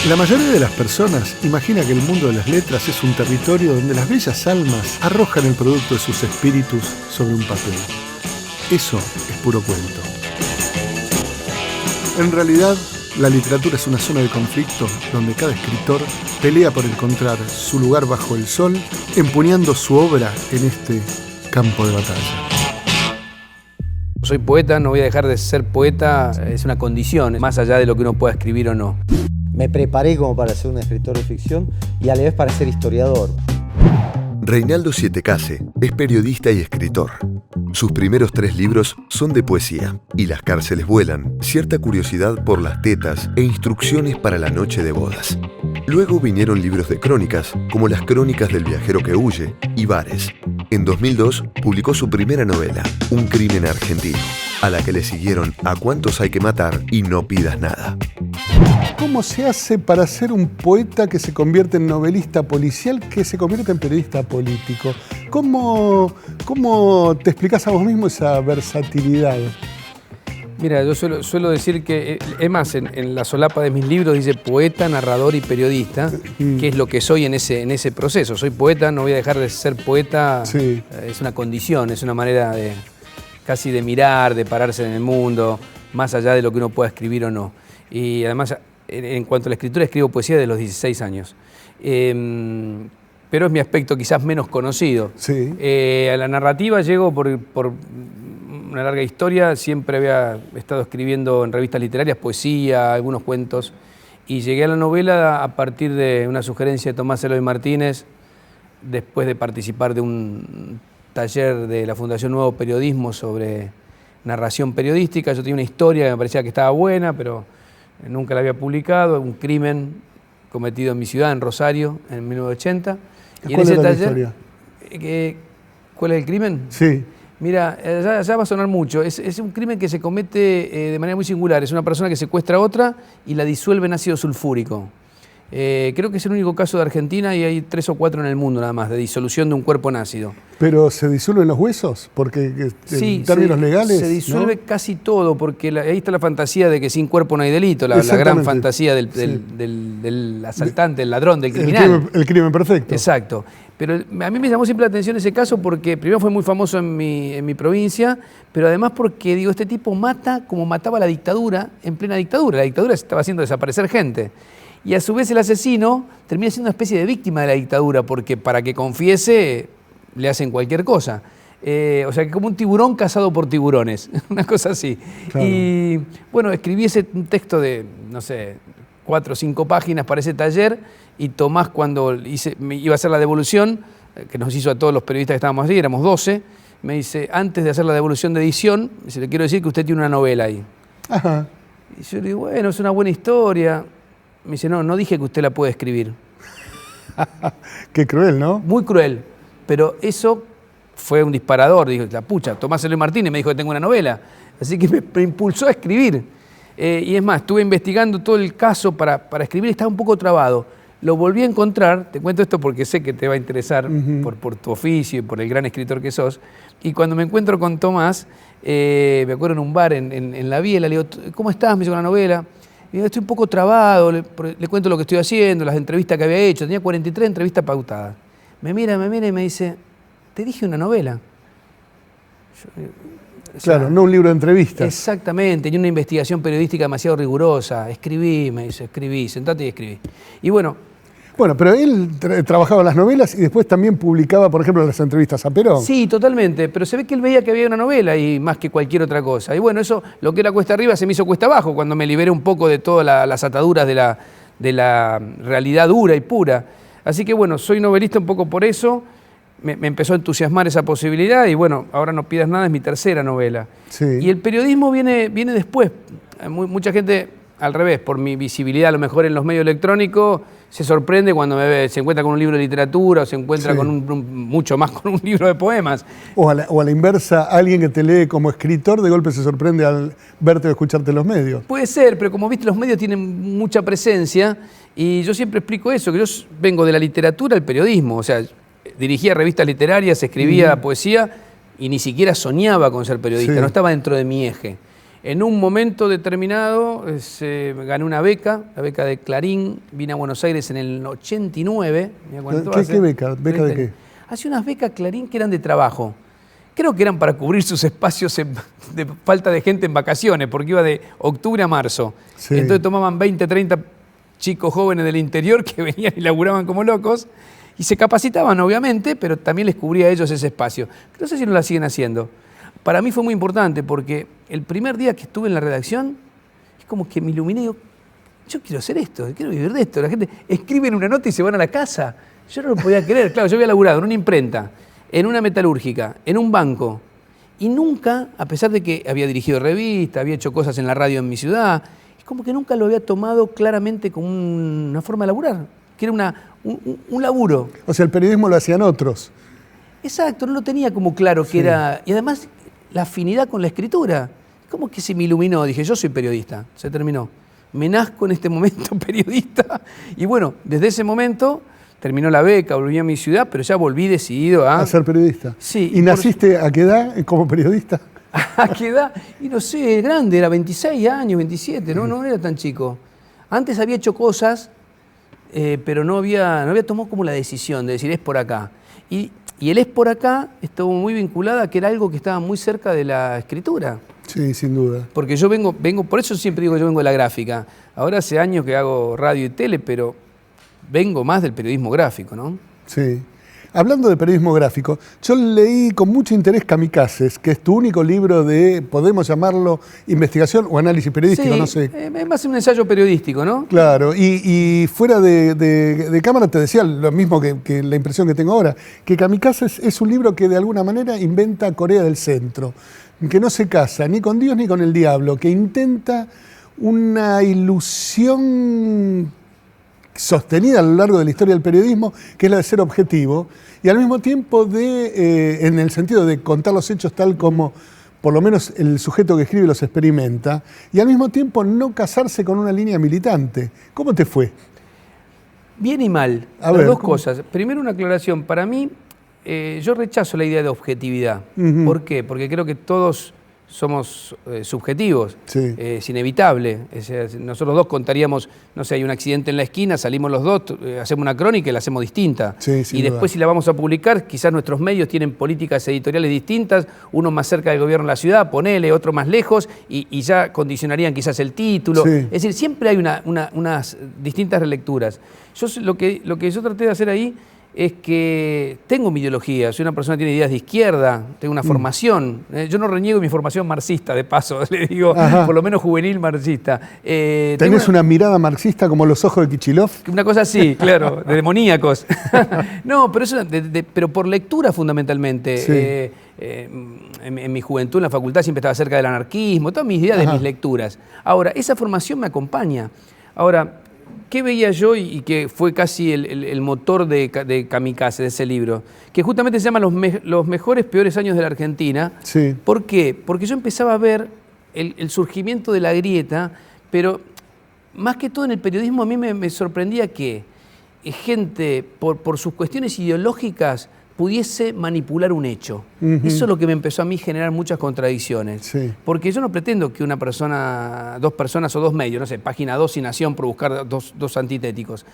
La mayoría de las personas imagina que el mundo de las letras es un territorio donde las bellas almas arrojan el producto de sus espíritus sobre un papel. Eso es puro cuento. En realidad, la literatura es una zona de conflicto donde cada escritor pelea por encontrar su lugar bajo el sol, empuñando su obra en este campo de batalla. Soy poeta, no voy a dejar de ser poeta, es una condición, más allá de lo que uno pueda escribir o no. Me preparé como para ser un escritor de ficción y a la vez para ser historiador. Reinaldo Sietecase es periodista y escritor. Sus primeros 3 libros son de poesía, y Las cárceles vuelan, cierta curiosidad por las tetas e instrucciones para la noche de bodas. Luego vinieron libros de crónicas, como Las crónicas del viajero que huye y Bares. En 2002 publicó su primera novela, Un crimen argentino, a la que le siguieron A cuántos hay que matar y No pidas nada. ¿Cómo se hace para ser un poeta que se convierte en novelista policial, que se convierte en periodista político? ¿Cómo te explicás a vos mismo esa versatilidad? Mira, yo suelo decir que, es más, en la solapa de mis libros dice poeta, narrador y periodista, que es lo que soy en ese proceso. Soy poeta, no voy a dejar de ser poeta, sí. Es una condición, es una manera casi de mirar, de pararse en el mundo, más allá de lo que uno pueda escribir o no. Y además, en cuanto a la escritura, escribo poesía desde los 16 años. Pero es mi aspecto quizás menos conocido. Sí. A la narrativa llego por una larga historia, siempre había estado escribiendo en revistas literarias, poesía, algunos cuentos, y llegué a la novela a partir de una sugerencia de Tomás Eloy Martínez, después de participar de un taller de la Fundación Nuevo Periodismo sobre narración periodística. Yo tenía una historia que me parecía que estaba buena, pero nunca la había publicado, un crimen cometido en mi ciudad, en Rosario, en 1980. Y en ese taller, ¿cuál es el crimen? Sí. Mira, ya va a sonar mucho. Es un crimen que se comete de manera muy singular. Es una persona que secuestra a otra y la disuelve en ácido sulfúrico. Creo que es el único caso de Argentina y hay 3 o 4 en el mundo nada más, de disolución de un cuerpo en ácido. ¿Pero se disuelven los huesos? Porque en términos legales... se disuelve, ¿no? Casi todo, porque ahí está la fantasía de que sin cuerpo no hay delito, la gran fantasía del asaltante, del ladrón, del criminal. El crimen perfecto. Exacto. Pero a mí me llamó siempre la atención ese caso porque primero fue muy famoso en mi provincia, pero además porque, digo, este tipo mata como mataba la dictadura en plena dictadura. La dictadura estaba haciendo desaparecer gente. Y a su vez el asesino termina siendo una especie de víctima de la dictadura porque para que confiese le hacen cualquier cosa. O sea, que como un tiburón cazado por tiburones, una cosa así. Claro. Y bueno, escribí ese texto de, no sé, 4 o 5 páginas para ese taller y Tomás, cuando iba a hacer la devolución, que nos hizo a todos los periodistas que estábamos allí, éramos 12, me dice, antes de hacer la devolución de edición, le quiero decir que usted tiene una novela ahí. Ajá. Y yo le digo, bueno, es una buena historia. Me dice, no dije que usted la puede escribir. Qué cruel, ¿no? Muy cruel. Pero eso fue un disparador. Dijo, la pucha, Tomás Eloy Martínez me dijo que tengo una novela. Así que me impulsó a escribir. Y es más, estuve investigando todo el caso para escribir y estaba un poco trabado. Lo volví a encontrar, te cuento esto porque sé que te va a interesar por tu oficio y por el gran escritor que sos. Y cuando me encuentro con Tomás, me acuerdo en un bar en La Biela, le digo, ¿cómo estás? Me hizo una novela. Y digo, estoy un poco trabado, le cuento lo que estoy haciendo, las entrevistas que había hecho. Tenía 43 entrevistas pautadas. Me mira y me dice, te dije una novela. Claro, no un libro de entrevistas. Exactamente, tenía una investigación periodística demasiado rigurosa. Escribí, me dice, sentate y escribí. Y bueno, pero él trabajaba las novelas y después también publicaba, por ejemplo, las entrevistas a Perón. Sí, totalmente, pero se ve que él veía que había una novela y más que cualquier otra cosa. Y bueno, eso, lo que era cuesta arriba se me hizo cuesta abajo cuando me liberé un poco de todas las ataduras de la realidad dura y pura. Así que bueno, soy novelista un poco por eso. Me empezó a entusiasmar esa posibilidad y bueno, ahora No pidas nada es mi tercera novela. Sí. Y el periodismo viene después. Mucha gente, al revés, por mi visibilidad a lo mejor en los medios electrónicos, se sorprende cuando me ve, se encuentra con un libro de literatura o se encuentra con mucho más con un libro de poemas. O a la inversa, alguien que te lee como escritor de golpe se sorprende al verte o escucharte en los medios. Puede ser, pero como viste, los medios tienen mucha presencia y yo siempre explico eso, que yo vengo de la literatura al periodismo, o sea, dirigía revistas literarias, escribía poesía y ni siquiera soñaba con ser periodista, no estaba dentro de mi eje. En un momento determinado gané una beca, la beca de Clarín, vine a Buenos Aires en el 89. ¿Qué beca? ¿Beca de qué? Hacía unas becas Clarín que eran de trabajo. Creo que eran para cubrir sus espacios de falta de gente en vacaciones, porque iba de octubre a marzo. Sí. Entonces tomaban 20, 30 chicos jóvenes del interior que venían y laburaban como locos y se capacitaban, obviamente, pero también les cubría a ellos ese espacio. No sé si no la siguen haciendo. Para mí fue muy importante porque el primer día que estuve en la redacción es como que me iluminé y digo, yo quiero hacer esto, quiero vivir de esto. La gente escribe en una nota y se van a la casa. Yo no lo podía creer. Claro, yo había laburado en una imprenta, en una metalúrgica, en un banco, y nunca, a pesar de que había dirigido revistas, había hecho cosas en la radio en mi ciudad, es como que nunca lo había tomado claramente como una forma de laburar, que era un laburo. O sea, el periodismo lo hacían otros. Exacto, no lo tenía como claro que era, y además la afinidad con la escritura, como que se me iluminó, dije, yo soy periodista, se terminó, me nazco en este momento periodista, y bueno, desde ese momento terminó la beca, volví a mi ciudad, pero ya volví decidido a ser periodista. Sí. ¿Y naciste a qué edad como periodista? ¿A qué edad? Y no sé, grande, era 26 años, 27, no era tan chico. Antes había hecho cosas, pero no había tomado como la decisión de decir, es por acá. Y el es por acá estuvo muy vinculada a que era algo que estaba muy cerca de la escritura. Sí, sin duda. Porque yo vengo, por eso siempre digo que yo vengo de la gráfica. Ahora hace años que hago radio y tele, pero vengo más del periodismo gráfico, ¿no? Sí. Hablando de periodismo gráfico, yo leí con mucho interés Kamikazes, que es tu único libro de, podemos llamarlo, investigación o análisis periodístico, sí, no sé. Es más un ensayo periodístico, ¿no? Claro, y fuera de cámara te decía lo mismo que la impresión que tengo ahora, que Kamikazes es un libro que de alguna manera inventa Corea del Centro, que no se casa ni con Dios ni con el diablo, que intenta una ilusión sostenida a lo largo de la historia del periodismo, que es la de ser objetivo, y al mismo tiempo en el sentido de contar los hechos tal como por lo menos el sujeto que escribe los experimenta, y al mismo tiempo no casarse con una línea militante. ¿Cómo te fue? Bien y mal, las dos cosas. Primero una aclaración, para mí yo rechazo la idea de objetividad. ¿Por qué? Porque creo que todos somos subjetivos, sí. Es inevitable. Nosotros dos contaríamos, no sé, hay un accidente en la esquina, salimos los dos, hacemos una crónica y la hacemos distinta. Sí, y después si la vamos a publicar, quizás nuestros medios tienen políticas editoriales distintas, uno más cerca del gobierno de la ciudad, ponele, otro más lejos, y ya condicionarían quizás el título. Sí. Es decir, siempre hay unas distintas relecturas. Lo que yo traté de hacer ahí es que tengo mi ideología, soy una persona que tiene ideas de izquierda, tengo una formación, yo no reniego mi formación marxista, de paso, le digo, por lo menos juvenil marxista. ¿Tenés una mirada marxista como los ojos de Kicillof? Una cosa así, claro, de demoníacos. No, pero, pero por lectura fundamentalmente. Sí. En mi juventud, en la facultad, siempre estaba cerca del anarquismo, todas mis ideas de mis lecturas. Ahora, esa formación me acompaña. Ahora, ¿qué veía yo y que fue casi el motor de Kamikaze, de ese libro? Que justamente se llama Los mejores, peores años de la Argentina. Sí. ¿Por qué? Porque yo empezaba a ver el surgimiento de la grieta, pero más que todo en el periodismo a mí me sorprendía que gente, por sus cuestiones ideológicas, pudiese manipular un hecho. Eso es lo que me empezó a mí generar muchas contradicciones. Sí. Porque yo no pretendo que una persona, dos personas o dos medios, no sé, Página 2 y Nación, por buscar dos antitéticos,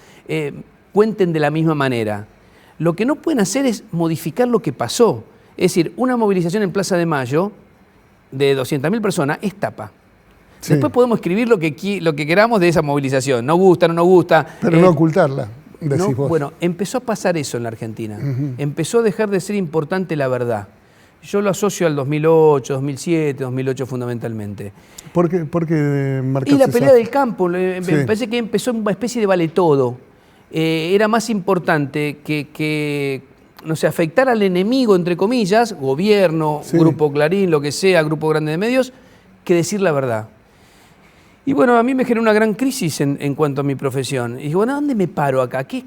cuenten de la misma manera. Lo que no pueden hacer es modificar lo que pasó. Es decir, una movilización en Plaza de Mayo de 200.000 personas es tapa. Sí. Después podemos escribir lo que queramos de esa movilización. No gusta, no gusta. Pero no ocultarla. No, bueno, empezó a pasar eso en la Argentina. Empezó a dejar de ser importante la verdad. Yo lo asocio al 2008, 2007, 2008 fundamentalmente. ¿Por qué marcaste Y la pelea esa? del campo, me parece que empezó una especie de vale todo. Era más importante que no sé, afectar al enemigo, entre comillas, gobierno, Grupo Clarín, lo que sea, Grupo Grande de Medios, que decir la verdad. Y bueno, a mí me generó una gran crisis en cuanto a mi profesión. Y digo, bueno, ¿dónde me paro acá? ¿Qué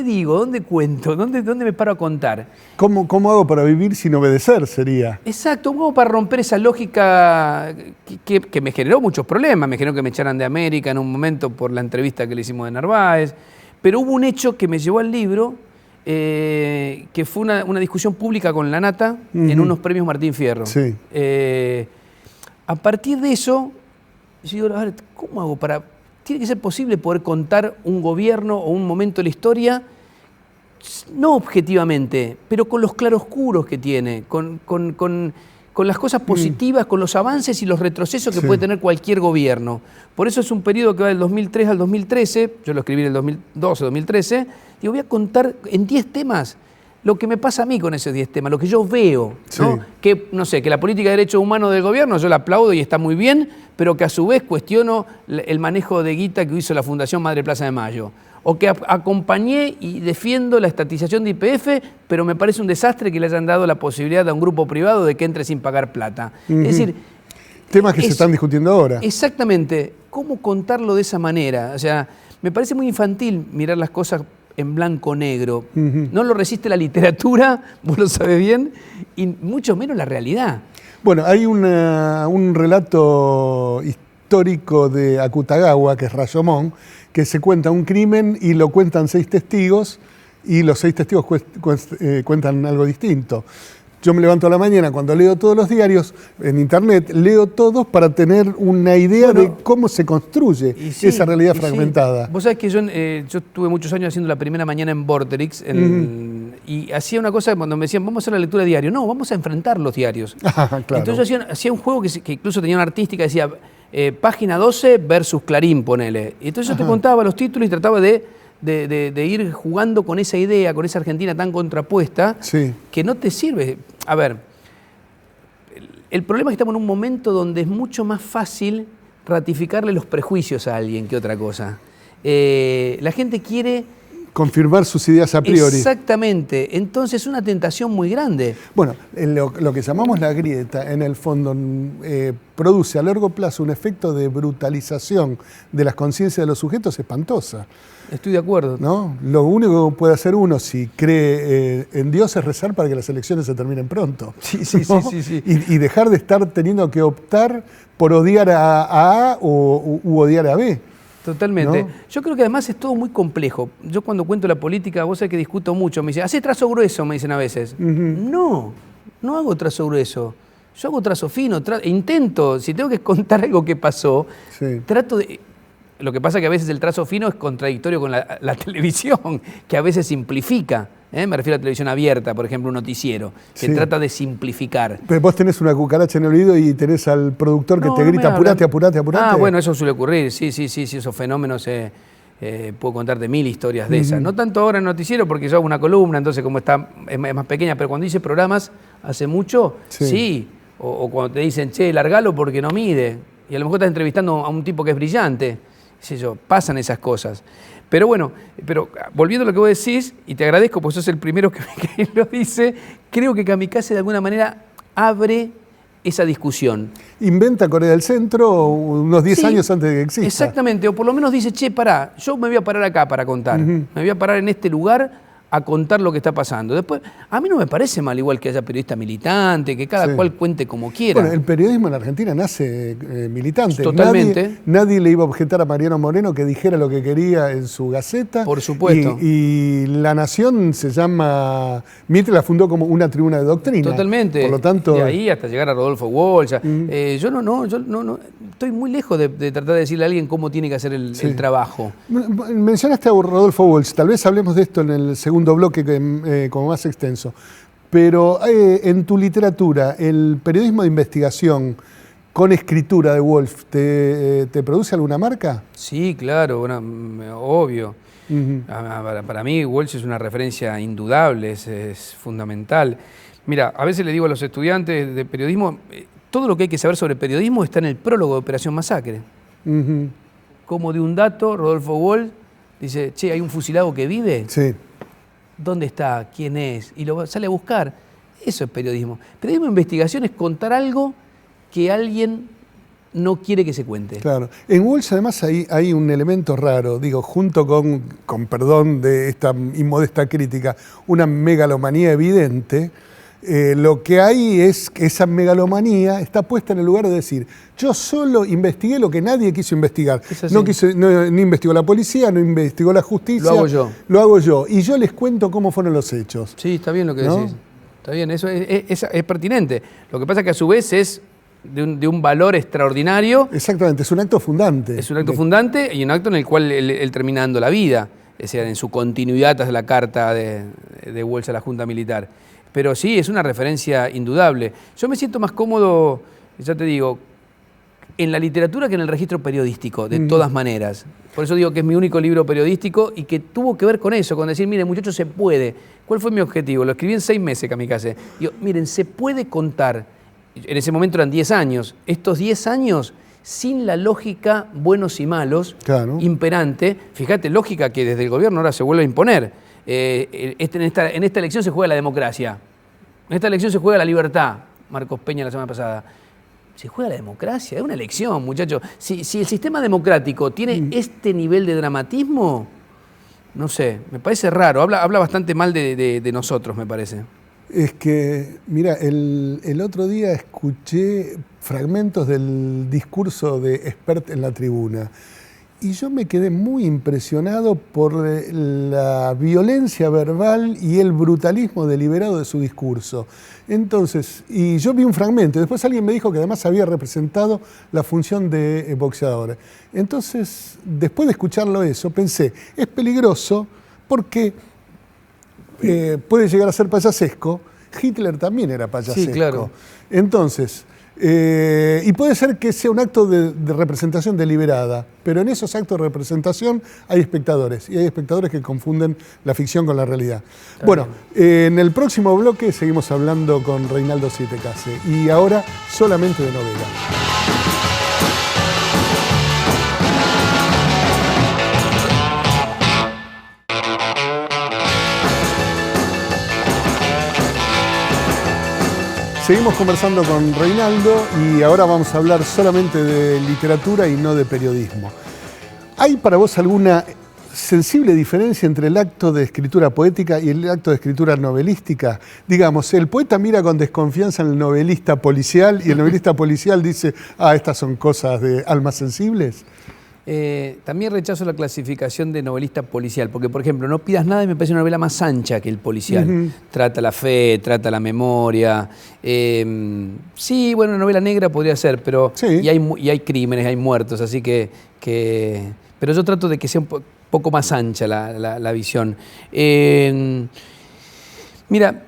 digo? ¿Dónde cuento? ¿Dónde me paro a contar? ¿Cómo hago para vivir sin obedecer, sería? Exacto, ¿cómo para romper esa lógica que me generó muchos problemas? Me generó que me echaran de América en un momento por la entrevista que le hicimos de Narváez. Pero hubo un hecho que me llevó al libro, que fue una discusión pública con La Nata en unos premios Martín Fierro. Sí. A partir de eso, yo digo, a ver, ¿cómo hago para...? Tiene que ser posible poder contar un gobierno o un momento de la historia, no objetivamente, pero con los claroscuros que tiene, con las cosas positivas, con los avances y los retrocesos que puede tener cualquier gobierno. Por eso es un periodo que va del 2003 al 2013, yo lo escribí en el 2012, 2013, digo, voy a contar en 10 temas lo que me pasa a mí con esos 10 temas, lo que yo veo, ¿no? Que, no sé, que la política de derechos humanos del gobierno yo la aplaudo y está muy bien, pero que a su vez cuestiono el manejo de guita que hizo la Fundación Madre Plaza de Mayo. O que acompañé y defiendo la estatización de YPF, pero me parece un desastre que le hayan dado la posibilidad a un grupo privado de que entre sin pagar plata. Es decir, temas que se están discutiendo ahora. Exactamente. ¿Cómo contarlo de esa manera? O sea, me parece muy infantil mirar las cosas en blanco-negro. No lo resiste la literatura, vos lo sabés bien, y mucho menos la realidad. Bueno, hay un relato histórico de Akutagawa, que es Rashomon, que se cuenta un crimen y lo cuentan 6 testigos, y los 6 testigos cuentan algo distinto. Yo me levanto a la mañana cuando leo todos los diarios en internet, leo todos para tener una idea de cómo se construye esa realidad fragmentada. Vos sabés que yo estuve muchos años haciendo la primera mañana en Vorterix y hacía una cosa cuando me decían, vamos a hacer la lectura de diario. No, vamos a enfrentar los diarios. Claro. Entonces yo hacía un juego que incluso tenía una artística, decía página 12 versus Clarín, ponele. Y entonces yo te contaba los títulos y trataba de ir jugando con esa idea, con esa Argentina tan contrapuesta, que no te sirve. A ver, el problema es que estamos en un momento donde es mucho más fácil ratificarle los prejuicios a alguien que otra cosa. La gente quiere... confirmar sus ideas a priori. Exactamente. Entonces es una tentación muy grande. Bueno, lo que llamamos la grieta, en el fondo, produce a largo plazo un efecto de brutalización de las conciencias de los sujetos espantosa. Estoy de acuerdo. ¿No? Lo único que puede hacer uno si cree en Dios es rezar para que las elecciones se terminen pronto. Sí. Y dejar de estar teniendo que optar por odiar a A u odiar a B. Totalmente. ¿No? Yo creo que además es todo muy complejo. Yo cuando cuento la política, vos sabés que discuto mucho. Me dicen, hace trazo grueso, me dicen a veces. No hago trazo grueso. Yo hago trazo fino. Intento, si tengo que contar algo que pasó, trato de... Lo que pasa es que a veces el trazo fino es contradictorio con la televisión, que a veces simplifica. Me refiero a televisión abierta, por ejemplo, un noticiero, que trata de simplificar. Pero vos tenés una cucaracha en el oído y tenés al productor que te grita, apurate. Ah, bueno, eso suele ocurrir. Sí, esos fenómenos, puedo contarte 1000 historias de esas. No tanto ahora en noticiero, porque yo hago una columna, entonces como es más pequeña, pero cuando hice programas hace mucho, o cuando te dicen, che, largalo porque no mide, y a lo mejor estás entrevistando a un tipo que es brillante, pasan esas cosas. Pero bueno, volviendo a lo que vos decís, y te agradezco porque sos el primero que lo dice, creo que Kamikaze de alguna manera abre esa discusión. Inventa Corea del Centro unos 10 años antes de que exista. Exactamente, o por lo menos dice, che, pará, yo me voy a parar acá para contar, me voy a parar en este lugar a contar lo que está pasando. Después, a mí no me parece mal igual que haya periodistas militantes, que cada cual cuente como quiera. Bueno, el periodismo en la Argentina nace militante. Totalmente. Nadie le iba a objetar a Mariano Moreno que dijera lo que quería en su Gaceta. Por supuesto. Y La Nación se llama... Mitre la fundó como una tribuna de doctrina. Totalmente. Por lo tanto... De ahí hasta llegar a Rodolfo Walsh. Yo no, estoy muy lejos de tratar de decirle a alguien cómo tiene que hacer el trabajo. Mencionaste a Rodolfo Walsh, tal vez hablemos de esto en el segundo bloque como más extenso. Pero en tu literatura, ¿el periodismo de investigación con escritura de Wolf te produce alguna marca? Sí, claro, bueno, obvio. Para mí Walsh es una referencia indudable, es fundamental. Mira, a veces le digo a los estudiantes de periodismo, todo lo que hay que saber sobre periodismo está en el prólogo de Operación Masacre. Como de un dato, Rodolfo Walsh dice, che, hay un fusilado que vive. Sí. ¿Dónde está? ¿Quién es? Y lo sale a buscar. Eso es periodismo. Periodismo de investigación es contar algo que alguien no quiere que se cuente. Claro. En Walsh además hay un elemento raro, digo, junto con perdón de esta inmodesta crítica, una megalomanía evidente. Lo que hay es que esa megalomanía está puesta en el lugar de decir, yo solo investigué lo que nadie quiso investigar. No investigó la policía, no investigó la justicia. Lo hago yo. Lo hago yo. Y yo les cuento cómo fueron los hechos. Sí, está bien lo que decís. Está bien, eso es pertinente. Lo que pasa es que a su vez es de un valor extraordinario. Exactamente, es un acto fundante. Es un acto fundante y un acto en el cual él termina dando la vida, es decir, en su continuidad tras la carta de Wells a la Junta Militar. Pero sí, es una referencia indudable. Yo me siento más cómodo, ya te digo, en la literatura que en el registro periodístico, de todas maneras. Por eso digo que es mi único libro periodístico y que tuvo que ver con eso, con decir, miren, muchachos, se puede. ¿Cuál fue mi objetivo? Lo escribí en 6 meses, Kamikaze. Digo, miren, se puede contar. En ese momento eran 10 años. Estos 10 años, sin la lógica buenos y malos, claro, imperante. Fíjate, lógica que desde el gobierno ahora se vuelve a imponer. En esta elección se juega la democracia. En esta elección se juega la libertad. Marcos Peña la semana pasada. Se juega la democracia, es una elección, muchachos. Si el sistema democrático tiene este nivel de dramatismo, no sé, me parece raro. Habla bastante mal de nosotros, me parece. Es que, mira, el otro día escuché fragmentos del discurso de Espert en la tribuna y yo me quedé muy impresionado por la violencia verbal y el brutalismo deliberado de su discurso. Entonces, y yo vi un fragmento, y después alguien me dijo que además había representado la función de boxeador. Entonces, después de escucharlo eso, pensé, es peligroso porque puede llegar a ser payasesco. Hitler también era payasesco. Sí, claro. Entonces, y puede ser que sea un acto de representación deliberada, pero en esos actos de representación hay espectadores, y hay espectadores que confunden la ficción con la realidad. Está bueno, en el próximo bloque seguimos hablando con Reinaldo Siete Case, y ahora solamente de novela. Seguimos conversando con Reinaldo y ahora vamos a hablar solamente de literatura y no de periodismo. ¿Hay para vos alguna sensible diferencia entre el acto de escritura poética y el acto de escritura novelística? Digamos, el poeta mira con desconfianza al novelista policial y el novelista policial dice, estas son cosas de almas sensibles. También rechazo la clasificación de novelista policial, porque, por ejemplo, No pidas nada y me parece una novela más ancha que el policial. Trata la fe, trata la memoria. Sí, bueno, una novela negra podría ser, pero sí. y hay crímenes, hay muertos, así que pero yo trato de que sea un poco más ancha la visión. Mira,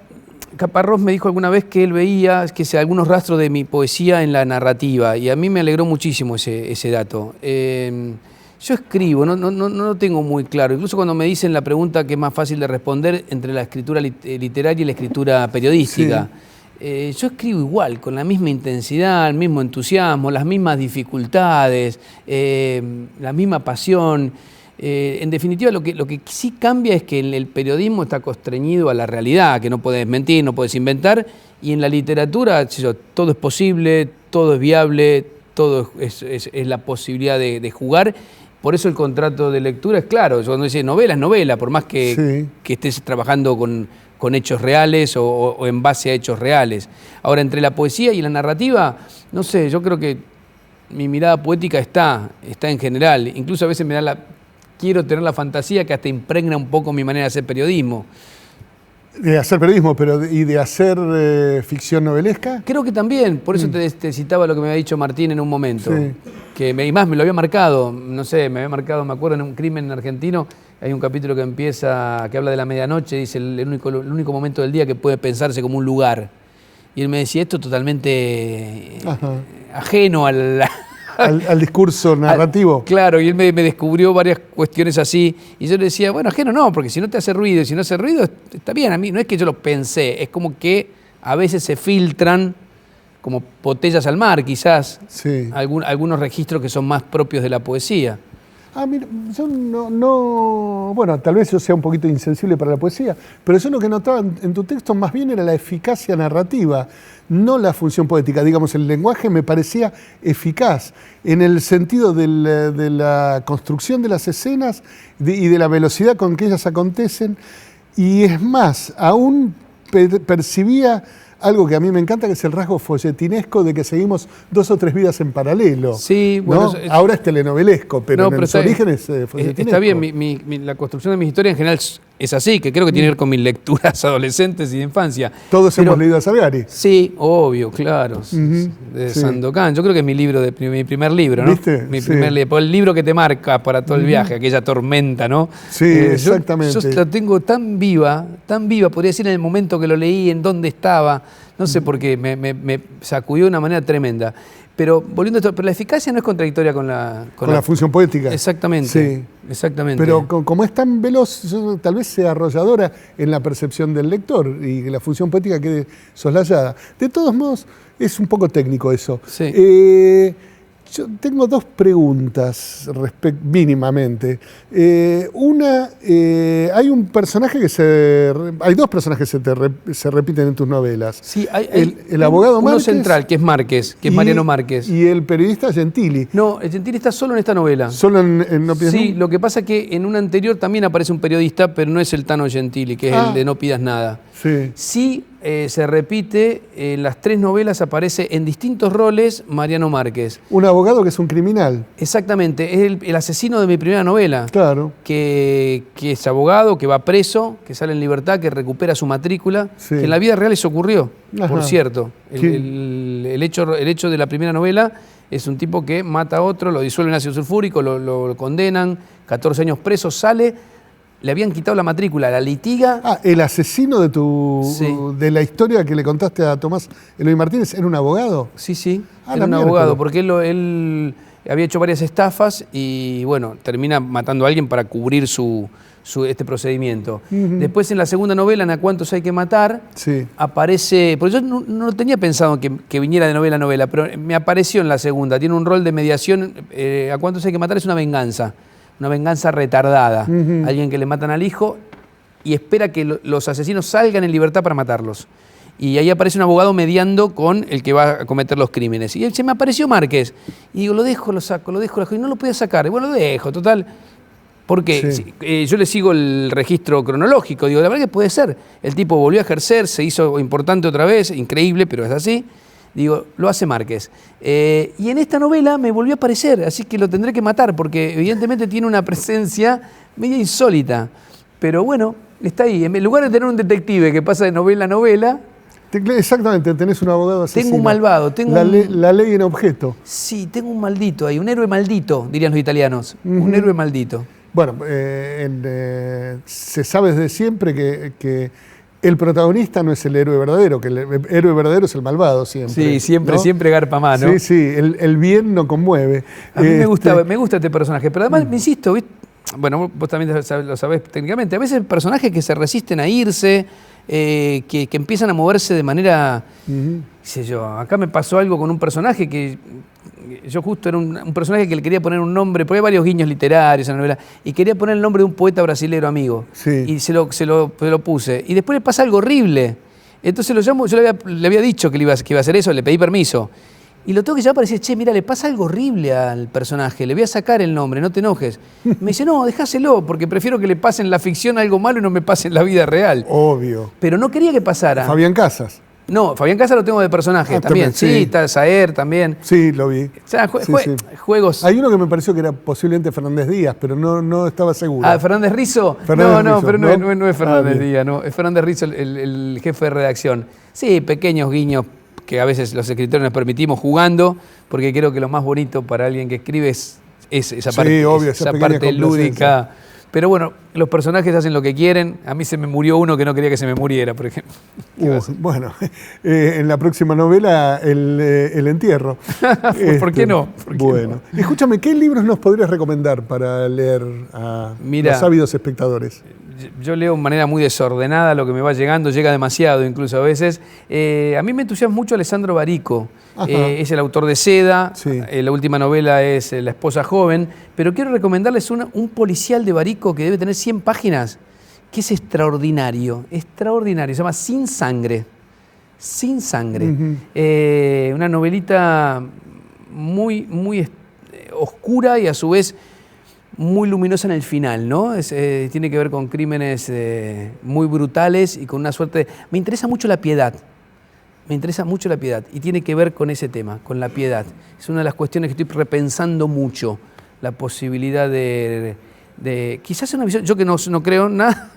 Caparrós me dijo alguna vez que él veía algunos rastros de mi poesía en la narrativa, y a mí me alegró muchísimo ese dato. Yo escribo, no lo tengo muy claro, incluso cuando me dicen la pregunta que es más fácil de responder entre la escritura literaria y la escritura periodística. Sí. Yo escribo igual, con la misma intensidad, el mismo entusiasmo, las mismas dificultades, la misma pasión. En definitiva, lo que sí cambia es que el periodismo está constreñido a la realidad, que no puedes mentir, no puedes inventar, y en la literatura todo es posible, todo es viable, todo es la posibilidad de jugar. Por eso el contrato de lectura es claro. Cuando dice novela, es novela, por más que estés trabajando con hechos reales o en base a hechos reales. Ahora, entre la poesía y la narrativa, no sé, yo creo que mi mirada poética está en general. Incluso a veces quiero tener la fantasía que hasta impregna un poco mi manera de hacer periodismo. De hacer periodismo, ¿y de hacer ficción novelesca? Creo que también, por eso te citaba lo que me había dicho Martín en un momento. Sí. Y más me lo había marcado, no sé, me acuerdo en Un crimen argentino, hay un capítulo que habla de la medianoche, dice el único momento del día que puede pensarse como un lugar. Y él me decía, esto totalmente ajeno al discurso narrativo. Claro, y él me descubrió varias cuestiones así, y yo le decía, bueno, ajeno no, porque si no te hace ruido, y si no hace ruido, está bien. A mí no es que yo lo pensé, es como que a veces se filtran como botellas al mar, quizás, algunos registros que son más propios de la poesía. Mira, yo bueno, tal vez yo sea un poquito insensible para la poesía, pero yo lo que notaba en tu texto más bien era la eficacia narrativa, no la función poética. Digamos, el lenguaje me parecía eficaz en el sentido de la construcción de las escenas y de la velocidad con que ellas acontecen, y es más, aún percibía algo que a mí me encanta, que es el rasgo folletinesco de que seguimos 2 o 3 vidas en paralelo. Sí, bueno, ¿no? Ahora es telenovelesco, pero en sus orígenes es folletinesco. Está bien, la construcción de mis historias en general es así, que creo que tiene que ver con mis lecturas adolescentes y de infancia. Todos hemos leído a Salgari. Sí, obvio, claro. De sí. Sandokan. Yo creo que es mi primer libro, ¿no? ¿Viste? Mi Sí. primer libro. El libro que te marca para todo el viaje, aquella tormenta, ¿no? Sí, exactamente. Yo la tengo tan viva, podría decir en el momento que lo leí, en dónde estaba. No sé por qué, me sacudió de una manera tremenda. Pero volviendo a esto, pero la eficacia no es contradictoria con la función poética. Exactamente. Sí. Exactamente. Pero como es tan veloz, tal vez sea arrolladora en la percepción del lector y que la función poética quede soslayada. De todos modos, es un poco técnico eso. Sí. Yo tengo dos preguntas mínimamente. Una, hay un personaje hay dos personajes que se repiten en tus novelas. Sí, hay el abogado uno Márquez, central, que es Márquez, que es Mariano Márquez. Y el periodista Gentili. No, el Gentili está solo en esta novela. Solo en No pidas Sí, nunca. lo que pasa es que en una anterior también aparece un periodista, pero no es el Tano Gentili, que es el de No pidas nada. Sí. Sí, se repite, en las 3 novelas aparece en distintos roles Mariano Márquez. Un abogado que es un criminal. Exactamente, es el asesino de mi primera novela. Claro. Que es abogado, que va preso, que sale en libertad, que recupera su matrícula, Sí. que en la vida real eso ocurrió, Ajá. por cierto. ¿Qué? El hecho de la primera novela es un tipo que mata a otro, lo disuelven en ácido sulfúrico, lo condenan, 14 años preso, sale, le habían quitado la matrícula, la litiga. El asesino Sí. de la historia que le contaste a Tomás Eloy Martínez era un abogado. Sí, Ah, era la un miércoles. abogado, porque él había hecho varias estafas y bueno, termina matando a alguien para cubrir este procedimiento. Después en la segunda novela, en A cuántos hay que matar, Sí. aparece, porque yo no tenía pensado que viniera de novela a novela, pero me apareció en la segunda, tiene un rol de mediación, A cuántos hay que matar es una venganza retardada, alguien que le matan al hijo y espera que los asesinos salgan en libertad para matarlos. Y ahí aparece un abogado mediando con el que va a cometer los crímenes. Y se me apareció Márquez. Y digo, lo dejo, lo saco. Y no lo podía sacar. Y bueno, lo dejo, total. Porque Sí. yo le sigo el registro cronológico. Digo, la verdad que puede ser. El tipo volvió a ejercer, se hizo importante otra vez, increíble, pero es así. Digo, lo hace Márquez. Y en esta novela me volvió a aparecer, así que lo tendré que matar, porque evidentemente tiene una presencia media insólita. Pero bueno, está ahí. En lugar de tener un detective que pasa de novela a novela, Exactamente, tenés un abogado asesino. tengo un malvado. La ley en objeto. Sí, tengo un maldito ahí, un héroe maldito, dirían los italianos. Un héroe maldito. Bueno, se sabe desde siempre que el protagonista no es el héroe verdadero, que el héroe verdadero es el malvado siempre. Sí, siempre, ¿no? siempre garpa más, ¿no? Sí, sí, el bien no conmueve. A mí me gusta este personaje, pero además, me insisto, ¿viste? Bueno, vos también lo sabés técnicamente, a veces personajes que se resisten a irse, que empiezan a moverse de manera, qué sé yo, acá me pasó algo con un personaje que yo justo era un personaje que le quería poner un nombre, porque hay varios guiños literarios en la novela, y quería poner el nombre de un poeta brasilero amigo, Sí. y se lo puse, y después le pasa algo horrible, entonces lo llamo, yo le había dicho que iba a hacer eso, le pedí permiso, y lo tengo que llamar para decir, che, mira, le pasa algo horrible al personaje, le voy a sacar el nombre, no te enojes. Me dice, no, dejáselo, porque prefiero que le pase en la ficción algo malo y no me pase en la vida real. Obvio. Pero no quería que pasara. Fabián Casas. No, Fabián Casas lo tengo de personaje también. sí. Sí, está Saer también. Sí, lo vi. O sea, Sí, sí. juegos. Hay uno que me pareció que era posiblemente Fernández Díaz, pero no estaba seguro. ¿Fernández Rizzo? Fernández No, Rizzo, pero ¿no? no es Fernández bien. Díaz, no. Es Fernández Rizzo el jefe de redacción. Sí, pequeños guiños que a veces los escritores nos permitimos jugando, porque creo que lo más bonito para alguien que escribe es esa Sí, parte, obvio, esa esas parte pequeñas lúdica. Pero bueno, los personajes hacen lo que quieren. A mí se me murió uno que no quería que se me muriera, por ejemplo. Bueno, en la próxima novela, el entierro. ¿Por qué no? ¿Por qué Bueno, escúchame, ¿qué libros nos podrías recomendar para leer a los ávidos espectadores? Yo leo de manera muy desordenada lo que me va llegando, llega demasiado incluso a veces. A mí me entusiasma mucho Alessandro Barico, es el autor de Seda, Sí. La última novela es La esposa joven, pero quiero recomendarles un policial de Barico que debe tener 100 páginas, que es extraordinario, se llama Sin Sangre. Sin Sangre. Una novelita muy oscura y a su vez muy luminosa en el final, ¿no? Tiene que ver con crímenes muy brutales y con una suerte Me interesa mucho la piedad. Y tiene que ver con ese tema, con la piedad. Es una de las cuestiones que estoy repensando mucho, la posibilidad de quizás una visión, yo que no creo en nada,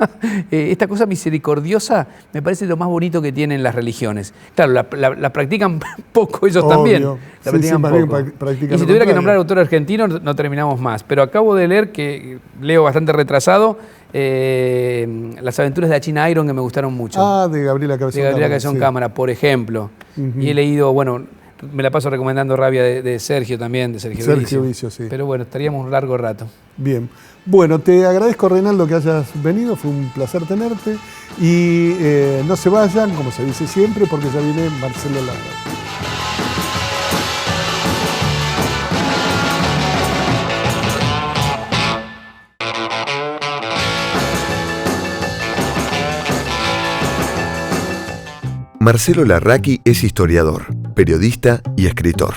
esta cosa misericordiosa me parece lo más bonito que tienen las religiones. Claro, la practican poco ellos Obvio. también. La Sí, practican sí, más bien poco. practican Y si lo tuviera que contrario. nombrar autor argentino, no terminamos más. Pero acabo de leer, que leo bastante retrasado, Las aventuras de Achina Iron, que me gustaron mucho. De Gabriela Cabezón De Gabriela Cámara, Cabezón sí. Cámara, por ejemplo. Ujú. Y he leído, bueno, me la paso recomendando Rabia de Sergio también, de Sergio Sergio Vicio, sí. Pero bueno, estaríamos un largo rato. Bien. Bueno, te agradezco, Reinaldo, que hayas venido. Fue un placer tenerte. Y no se vayan, como se dice siempre, porque ya viene Marcelo Larraqui. Marcelo Larraqui es historiador, periodista y escritor.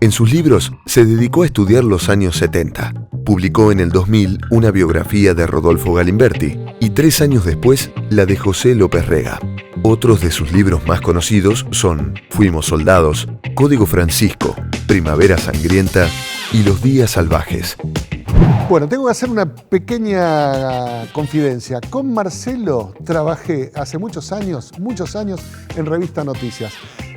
En sus libros se dedicó a estudiar los años 70. Publicó en el 2000 una biografía de Rodolfo Galimberti y 3 años después la de José López Rega. Otros de sus libros más conocidos son Fuimos soldados, Código Francisco, Primavera sangrienta y Los días salvajes. Bueno, tengo que hacer una pequeña confidencia. Con Marcelo trabajé hace muchos años en Revista Noticias.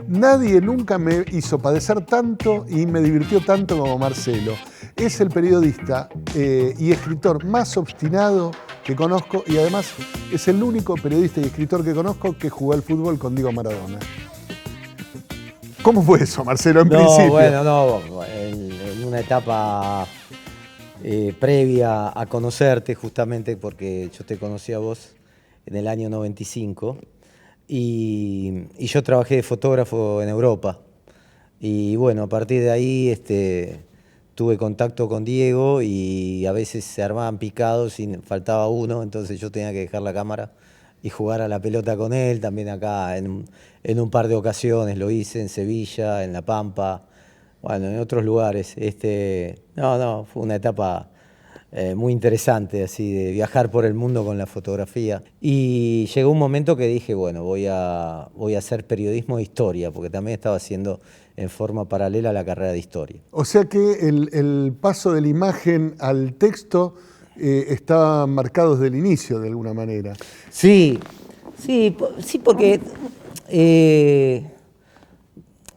Nadie nunca me hizo padecer tanto y me divirtió tanto como Marcelo. Es el periodista y escritor más obstinado que conozco, y además es el único periodista y escritor que conozco que jugó al fútbol con Diego Maradona. ¿Cómo fue eso, Marcelo, en principio? Bueno, en una etapa previa a conocerte, justamente porque yo te conocí a vos en el año 95 y yo trabajé de fotógrafo en Europa. Y bueno, a partir de ahí tuve contacto con Diego y a veces se armaban picados y faltaba uno, entonces yo tenía que dejar la cámara y jugar a la pelota con él. También acá en un par de ocasiones lo hice, en Sevilla, en La Pampa, bueno, en otros lugares. Fue una etapa muy interesante, así, de viajar por el mundo con la fotografía. Y llegó un momento que dije, bueno, voy a hacer periodismo de historia, porque también estaba haciendo en forma paralela la carrera de historia. O sea que el paso de la imagen al texto estaba marcado desde el inicio, de alguna manera. Sí, porque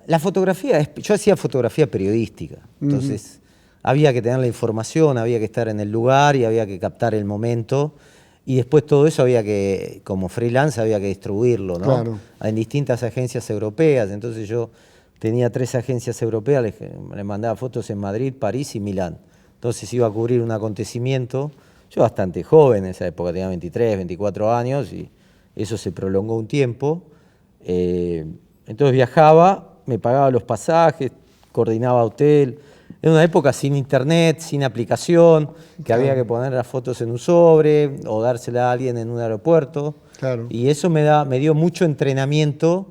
la fotografía, yo hacía fotografía periodística, entonces había que tener la información, había que estar en el lugar y había que captar el momento, y después todo eso había que, como freelance, había que distribuirlo, ¿no? Claro. En distintas agencias europeas. Entonces yo tenía 3 agencias europeas, les mandaba fotos en Madrid, París y Milán. Entonces iba a cubrir un acontecimiento, yo bastante joven en esa época, tenía 23, 24 años, y eso se prolongó un tiempo. Entonces viajaba, me pagaba los pasajes, coordinaba hotel. Era una época sin internet, sin aplicación, que había que poner las fotos en un sobre o dársela a alguien en un aeropuerto. Claro. Y eso me dio mucho entrenamiento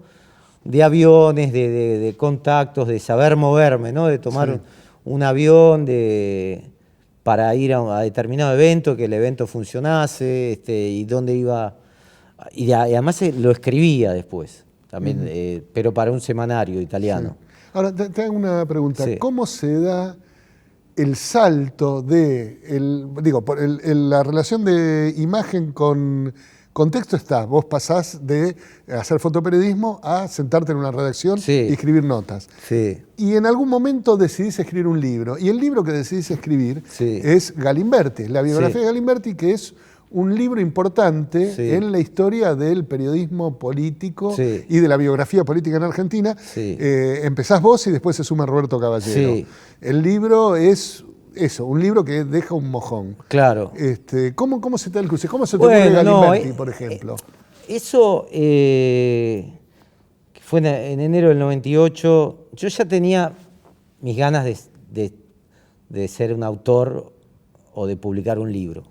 de aviones, de contactos, de saber moverme, ¿no? De tomar un avión para ir a determinado evento, que el evento funcionase, y dónde iba. Y además lo escribía después, también, pero para un semanario italiano. Sí. Ahora, te hago una pregunta. Sí. ¿Cómo se da el salto de, la relación de imagen con texto está? Vos pasás de hacer fotoperiodismo a sentarte en una redacción y escribir notas. Sí. Y en algún momento decidís escribir un libro. Y el libro que decidís escribir es Galimberti, la biografía de Galimberti, que es un libro importante en la historia del periodismo político y de la biografía política en Argentina. Empezás vos y después se suma Roberto Caballero. El libro es eso, un libro que deja un mojón. Claro. ¿Cómo se te da el cruce? ¿Cómo se te ocurre Galimberti, por ejemplo? Eso fue en enero del 98. Yo ya tenía mis ganas de ser un autor o de publicar un libro.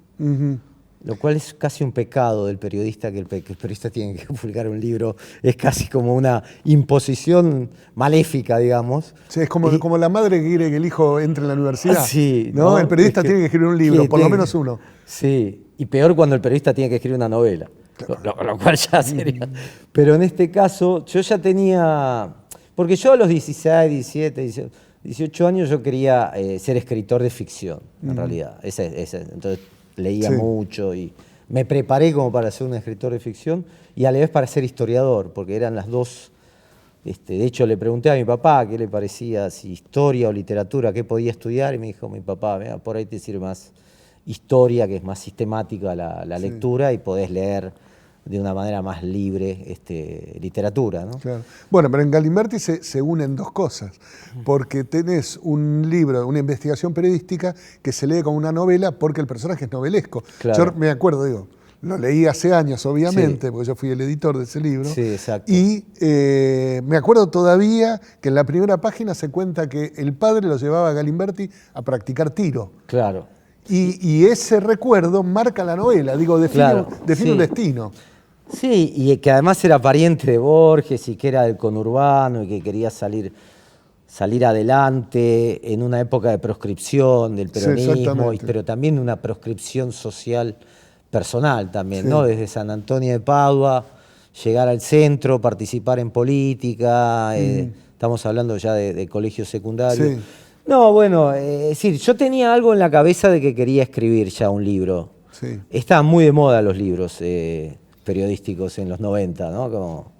Lo cual es casi un pecado del periodista, que el periodista tiene que publicar un libro. Es casi como una imposición maléfica, digamos. Sí, es como la madre que quiere que el hijo entre en la universidad. Sí, ¿no? El periodista tiene que escribir un libro, por lo menos uno. Sí, y peor cuando el periodista tiene que escribir una novela, lo cual ya sería. Pero en este caso, yo ya tenía. Porque yo a los 16, 17, 18 años yo quería ser escritor de ficción, en realidad. Entonces leía mucho y me preparé como para ser un escritor de ficción y a la vez para ser historiador, porque eran las dos. De hecho, le pregunté a mi papá qué le parecía, si historia o literatura, qué podía estudiar, y me dijo mi papá, mira, por ahí te sirve más historia, que es más sistemática la lectura, y podés leer de una manera más libre literatura, ¿no? Claro. Bueno, pero en Galimberti se unen dos cosas, porque tenés un libro, una investigación periodística que se lee como una novela porque el personaje es novelesco. Claro. Yo me acuerdo, lo leí hace años, obviamente, porque yo fui el editor de ese libro. Sí, exacto. Y me acuerdo todavía que en la primera página se cuenta que el padre lo llevaba a Galimberti a practicar tiro. Claro. Y ese recuerdo marca la novela, define un destino. Sí, y que además era pariente de Borges y que era del conurbano y que quería salir adelante en una época de proscripción del peronismo, pero también una proscripción social personal también, ¿no? Desde San Antonio de Padua, llegar al centro, participar en política, estamos hablando ya de colegio secundario. Sí. No, bueno, es decir, yo tenía algo en la cabeza de que quería escribir ya un libro. Sí. Estaban muy de moda los libros periodísticos en los 90, ¿no?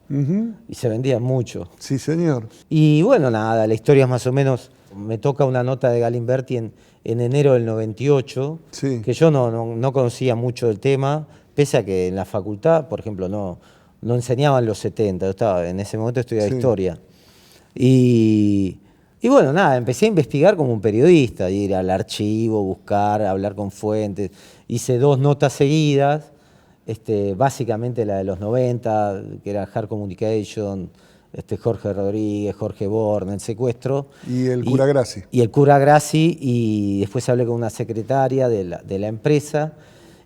Y se vendían mucho. Sí, señor. Y bueno, nada, la historia es más o menos, me toca una nota de Galimberti en enero del 98, que yo no conocía mucho del tema, pese a que en la facultad, por ejemplo, no enseñaban los 70, yo en ese momento estudiaba historia. Y bueno, nada, empecé a investigar como un periodista, ir al archivo, buscar, hablar con fuentes. Hice 2 notas seguidas, básicamente la de los 90, que era Hard Communication, Jorge Rodríguez, Jorge Born, el secuestro. Y el cura Grassi. Y el cura Grassi, y después hablé con una secretaria de la empresa.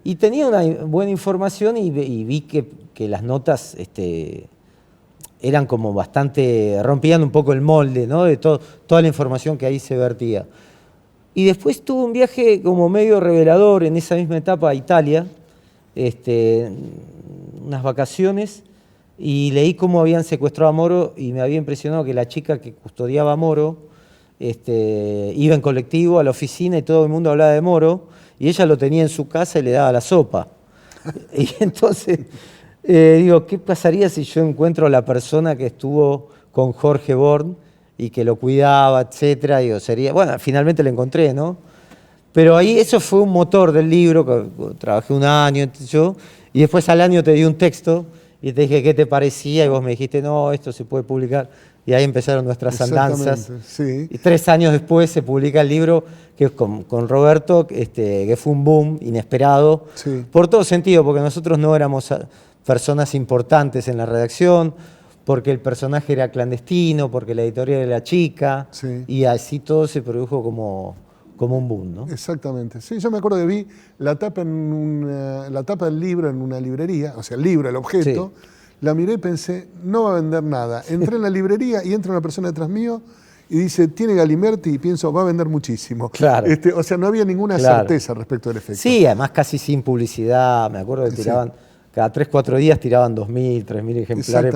Y tenía una buena información y vi que las notas eran como bastante, rompían un poco el molde, ¿no? De toda la información que ahí se vertía. Y después tuve un viaje como medio revelador en esa misma etapa a Italia, unas vacaciones, y leí cómo habían secuestrado a Moro y me había impresionado que la chica que custodiaba a Moro iba en colectivo a la oficina y todo el mundo hablaba de Moro y ella lo tenía en su casa y le daba la sopa. Y entonces digo, ¿qué pasaría si yo encuentro a la persona que estuvo con Jorge Born y que lo cuidaba, etcétera? Digo, bueno, finalmente lo encontré, ¿no? Pero ahí eso fue un motor del libro, que trabajé un año, y después al año te di un texto y te dije qué te parecía y vos me dijiste, no, esto se puede publicar. Y ahí empezaron nuestras andanzas. Sí. Y 3 años después se publica el libro, que es con Roberto, que fue un boom inesperado, por todo sentido, porque nosotros no éramos personas importantes en la redacción, porque el personaje era clandestino, porque la editorial era chica, y así todo se produjo como un boom, ¿no? Exactamente. Sí, yo me acuerdo que vi la tapa del libro en una librería, o sea, el libro, el objeto, la miré y pensé, no va a vender nada. Entré en la librería y entra una persona detrás mío y dice, tiene Galimberti, y pienso, va a vender muchísimo. Claro. O sea, no había ninguna certeza respecto del efecto. Sí, además casi sin publicidad. Me acuerdo que tiraban, cada 3-4 días tiraban 2.000, 3.000 ejemplares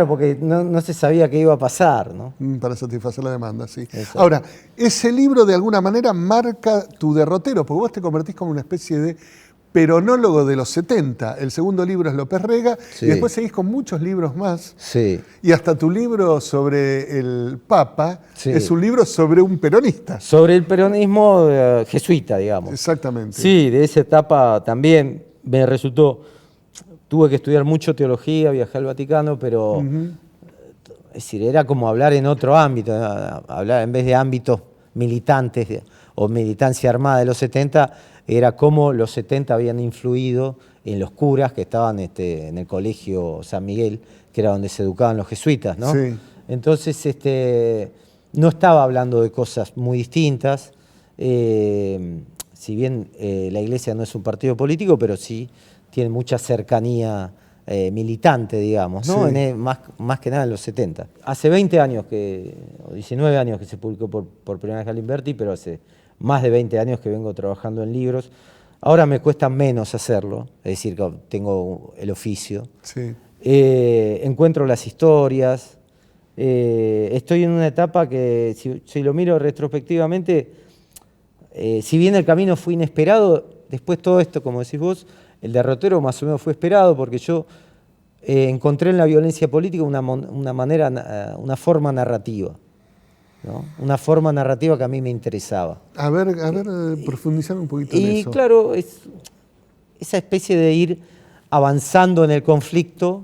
porque no se sabía qué iba a pasar, ¿no? Para satisfacer la demanda, sí. Exacto. Ahora, ese libro de alguna manera marca tu derrotero, porque vos te convertís como una especie de peronólogo de los 70. El segundo libro es López Rega, y después seguís con muchos libros más. Sí. Y hasta tu libro sobre el Papa es un libro sobre un peronista. Sobre el peronismo jesuita, digamos. Exactamente. Sí, de esa etapa también me resultó. Tuve que estudiar mucho teología, viajé al Vaticano, pero es decir, era como hablar en otro ámbito, hablar en vez de ámbitos militantes o militancia armada de los 70, era cómo los 70 habían influido en los curas que estaban en el colegio San Miguel, que era donde se educaban los jesuitas, ¿no? Sí. Entonces, no estaba hablando de cosas muy distintas, si bien la Iglesia no es un partido político, pero sí tiene mucha cercanía militante, digamos, ¿no? Más que nada en los 70. Hace 20 años, o 19 años que se publicó por primera vez Galimberti, pero hace más de 20 años que vengo trabajando en libros. Ahora me cuesta menos hacerlo, es decir, que tengo el oficio. Sí. Encuentro las historias, estoy en una etapa que, si lo miro retrospectivamente, si bien el camino fue inesperado, después todo esto, como decís vos, el derrotero más o menos fue esperado, porque yo encontré en la violencia política una forma narrativa, ¿no? Una forma narrativa que a mí me interesaba. A ver, profundizar un poquito en eso. Y claro, es esa especie de ir avanzando en el conflicto,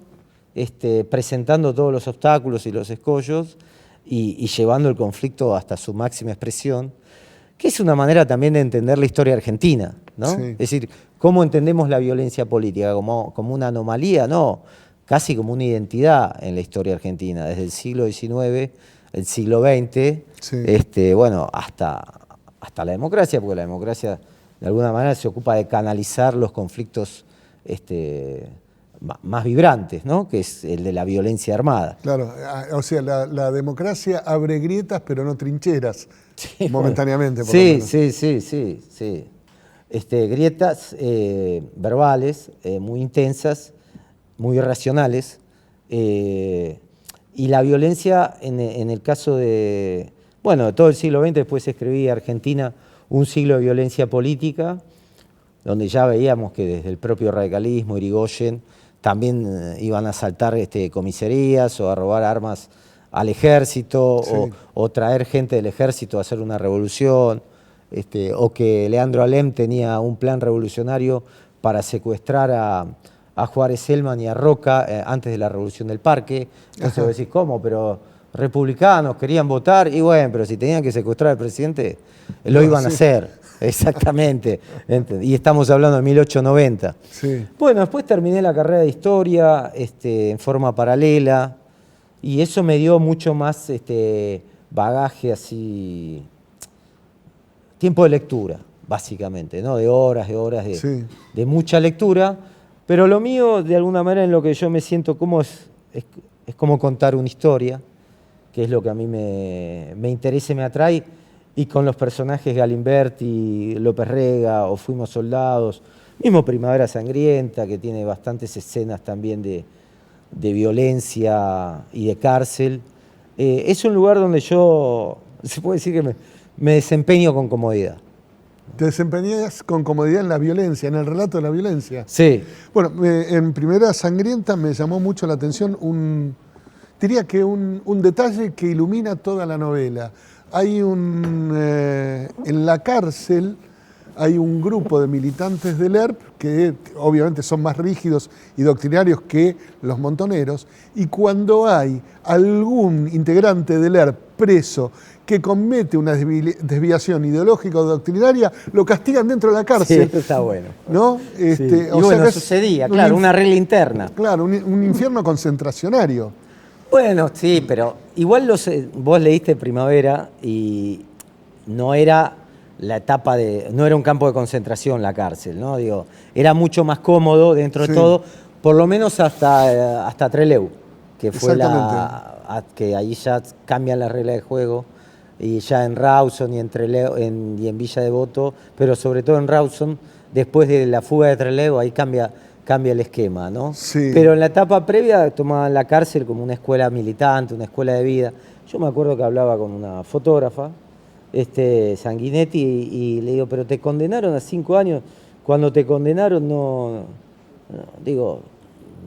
presentando todos los obstáculos y los escollos y llevando el conflicto hasta su máxima expresión, que es una manera también de entender la historia argentina, ¿no? Sí. Es decir, ¿cómo entendemos la violencia política? ¿Como una anomalía? No, casi como una identidad en la historia argentina, desde el siglo XIX, el siglo XX, sí. Bueno, hasta la democracia, porque la democracia de alguna manera se ocupa de canalizar los conflictos más vibrantes, ¿no? Que es el de la violencia armada. Claro, o sea, la democracia abre grietas, pero no trincheras, Sí, momentáneamente, bueno. por lo menos. Sí. Grietas verbales muy intensas, muy irracionales, y la violencia en el caso de todo el siglo XX, después escribí Argentina, un siglo de violencia política, donde ya veíamos que desde el propio radicalismo, Irigoyen, también iban a asaltar comisarías o a robar armas al ejército, sí. o traer gente del ejército a hacer una revolución, o que Leandro Alem tenía un plan revolucionario para secuestrar a Juárez Celman y a Roca antes de la Revolución del Parque. Entonces vos decís, ¿cómo? Pero republicanos querían votar, y bueno, pero si tenían que secuestrar al presidente, lo iban a hacer. Exactamente. Y estamos hablando de 1890. Sí. Bueno, después terminé la carrera de historia en forma paralela, y eso me dio mucho más bagaje, así, tiempo de lectura, básicamente, ¿no? De horas sí. de mucha lectura, pero lo mío, de alguna manera, en lo que yo me siento cómodo es como contar una historia, que es lo que a mí me interesa y me atrae, y con los personajes Galimberti, López Rega o Fuimos Soldados, mismo Primavera Sangrienta, que tiene bastantes escenas también de violencia y de cárcel. Es un lugar donde yo, se puede decir que me desempeño con comodidad. Te desempeñas con comodidad en la violencia, en el relato de la violencia. Sí. Bueno, en Primavera Sangrienta me llamó mucho la atención diría que un detalle que ilumina toda la novela. Hay en la cárcel hay un grupo de militantes del ERP que obviamente son más rígidos y doctrinarios que los montoneros, y cuando hay algún integrante del ERP preso que comete una desviación ideológica o doctrinaria, lo castigan dentro de la cárcel. Sí, esto está bueno. ¿No? Sí. Y bueno, sucedía, claro, una regla interna. Claro, un infierno concentracionario. Bueno, sí, pero igual vos leíste Primavera y no era la etapa no era un campo de concentración la cárcel, ¿no? Digo, era mucho más cómodo dentro de todo, por lo menos hasta Trelew, que fue que ahí ya cambian las reglas de juego, y ya en Rawson y en Trelew y en Villa Devoto, pero sobre todo en Rawson, después de la fuga de Trelew, ahí cambia el esquema, ¿no? Sí. Pero en la etapa previa tomaban la cárcel como una escuela militante, una escuela de vida. Yo me acuerdo que hablaba con una fotógrafa, Sanguinetti, y le digo, pero te condenaron a 5 años. Cuando te condenaron, digo,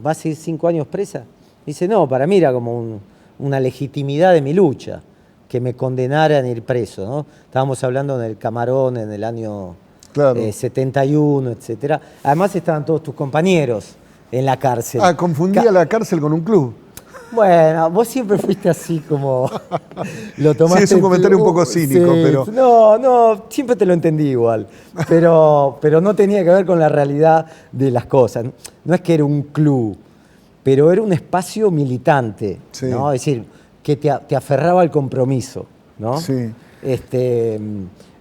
¿vas a ir 5 años presa? Dice, no, para mí era como una legitimidad de mi lucha, que me condenaran a ir preso, ¿no? Estábamos hablando en el Camarón en el año 71, etcétera. Además estaban todos tus compañeros en la cárcel. Confundía la cárcel con un club. Bueno, vos siempre fuiste así como lo tomaste. Sí, es un comentario un poco cínico, sí, pero... No, siempre te lo entendí igual. Pero no tenía que ver con la realidad de las cosas. No es que era un club, pero era un espacio militante, ¿no? Es decir, que te aferraba al compromiso, ¿no? Sí.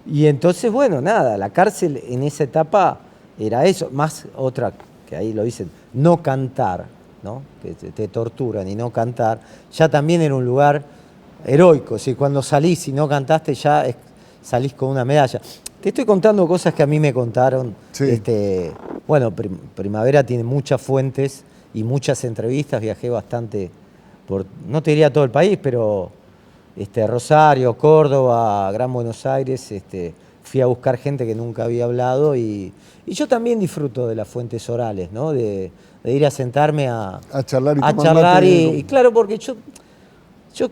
Y entonces, bueno, nada, la cárcel en esa etapa era eso, más otra, que ahí lo dicen, no cantar, ¿no? Que te torturan y no cantar, ya también era un lugar heroico. Si cuando salís y no cantaste, ya salís con una medalla. Te estoy contando cosas que a mí me contaron. Sí. Bueno, Primavera tiene muchas fuentes y muchas entrevistas, viajé bastante no te diría todo el país, pero Rosario, Córdoba, Gran Buenos Aires, fui a buscar gente que nunca había hablado y yo también disfruto de las fuentes orales, ¿no? De ir a sentarme a charlar y a tomar charlar mate. y claro, porque yo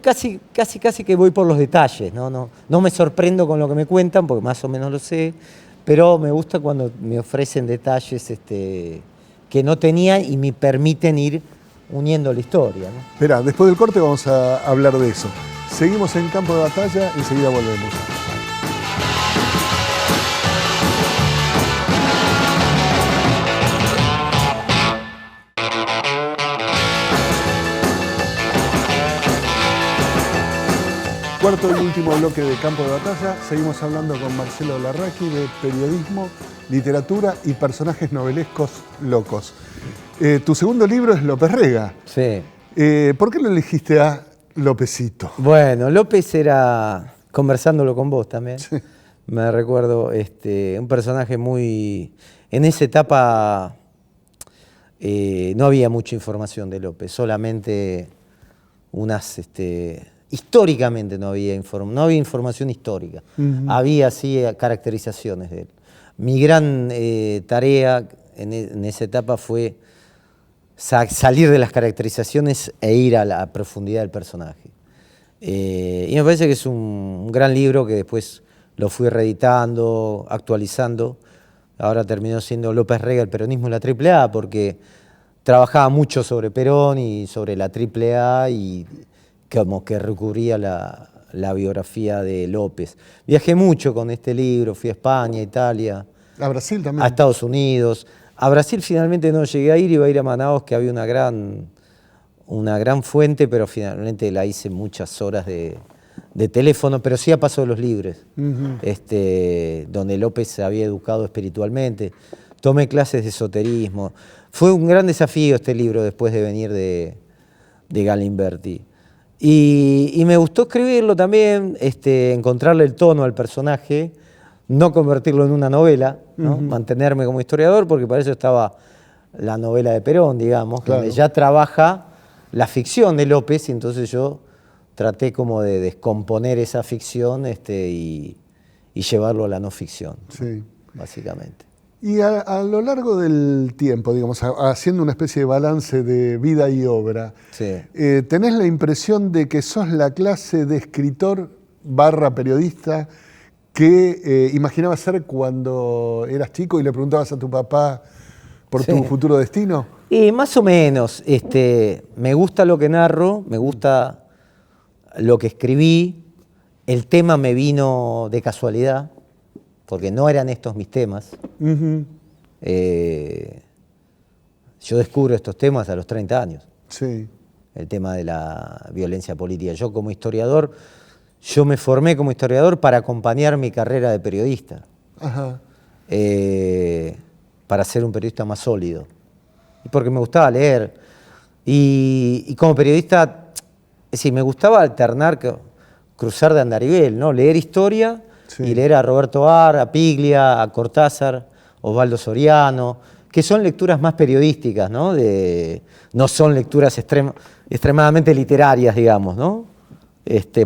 casi que voy por los detalles, no me sorprendo con lo que me cuentan, porque más o menos lo sé, pero me gusta cuando me ofrecen detalles que no tenía y me permiten ir uniendo la historia, ¿no? Esperá, después del corte vamos a hablar de eso. Seguimos en campo de batalla, enseguida volvemos. Cuarto y último bloque de Campo de Batalla. Seguimos hablando con Marcelo Larraqui de periodismo, literatura y personajes novelescos locos. Tu segundo libro es López Rega. Sí. ¿Por qué lo elegiste a Lópezito? Bueno, López era, conversándolo con vos también, Sí. me recuerdo un personaje muy... En esa etapa no había mucha información de López, solamente unas... históricamente no había información histórica. Había sí caracterizaciones de él. Mi gran tarea en esa etapa fue salir de las caracterizaciones e ir a la profundidad del personaje. Y me parece que es un gran libro que después lo fui reeditando, actualizando. Ahora terminó siendo López Rega, el peronismo y la AAA, porque trabajaba mucho sobre Perón y sobre la AAA y como que recurría a la biografía de López. Viajé mucho con este libro, fui a España, a Italia, A Brasil también. a Estados Unidos. A Brasil finalmente no llegué a ir, iba a ir a Manaos, que había una gran fuente, pero finalmente la hice muchas horas de teléfono, pero sí a paso de los libres, donde López se había educado espiritualmente. Tomé clases de esoterismo. Fue un gran desafío este libro después de venir de Galimberti. Y me gustó escribirlo también, encontrarle el tono al personaje, no convertirlo en una novela, ¿no? Mantenerme como historiador, porque para eso estaba la novela de Perón, digamos, claro, donde ya trabaja la ficción de López, y entonces yo traté como de descomponer esa ficción y llevarlo a la no ficción, ¿no? Sí. Básicamente. Y a lo largo del tiempo, digamos, haciendo una especie de balance de vida y obra, Sí. ¿tenés la impresión de que sos la clase de escritor / periodista que imaginabas ser cuando eras chico y le preguntabas a tu papá por Sí. tu futuro destino? Y más o menos, me gusta lo que narro, me gusta lo que escribí, el tema me vino de casualidad, porque no eran estos mis temas. Yo descubro estos temas a los 30 años, Sí. el tema de la violencia política. Yo como historiador, yo me formé como historiador para acompañar mi carrera de periodista, Ajá. para ser un periodista más sólido, y porque me gustaba leer. Y como periodista, es decir, me gustaba alternar, cruzar de andarivel, ¿no? Leer historia, Sí. y leer a Roberto Ar, a Piglia, a Cortázar, Osvaldo Soriano, que son lecturas más periodísticas, ¿no? No son lecturas extremadamente literarias, digamos, ¿no?